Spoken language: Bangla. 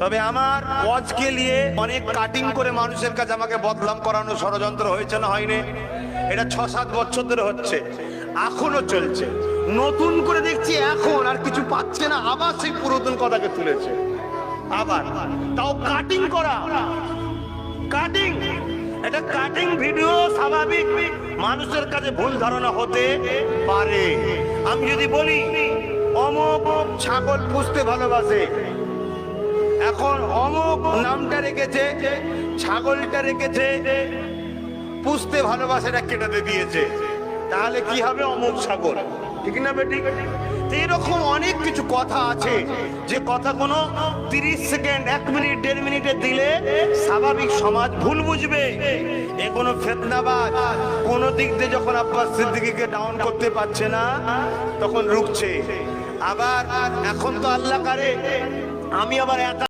তবে আমার ওয়াজকে নিয়ে অনেক কাটিং করে মানুষের কাছে আমাকে বদনাম করানো ষড়যন্ত্র হয়েছে না হয়নি? এটা 6-7 বছর ধরে হচ্ছে, এখনো চলছে। নতুন করে দেখছি এখন আর কিছু পাচ্ছে না, আবার সেই পুরাতন কথাকে তুলেছে, আবার তাও কাটিং করা। কাটিং, এটা কাটিং ভিডিও। স্বাভাবিক মানুষের কাছে ভুল ধারণা হতে পারে। আমি যদি বলি অমুক ছাগল পুষতে ভালোবাসে, এখন অমুক নামটা রেখেছে, ছাগলটা রেখেছে, পুষতে ভালোবাসাটা কেটে দিয়েছে, তাহলে কি হবে? অমুক ছাগল, ঠিক না বেটি? এরকম অনেক কিছু কথা আছে যে কথা কোনো 30 সেকেন্ড, 1 মিনিট, 1.5 মিনিটে দিলে স্বাভাবিক সমাজ ভুল বুঝবে। এ কোনো ফেতনাবাজ কোন দিক দিয়ে যখন আব্বাস সিদ্দিকীকে ডাউন করতে পারছে না তখন রুখছে। আবার এখন তো আল্লাহ করে আমি আবার একা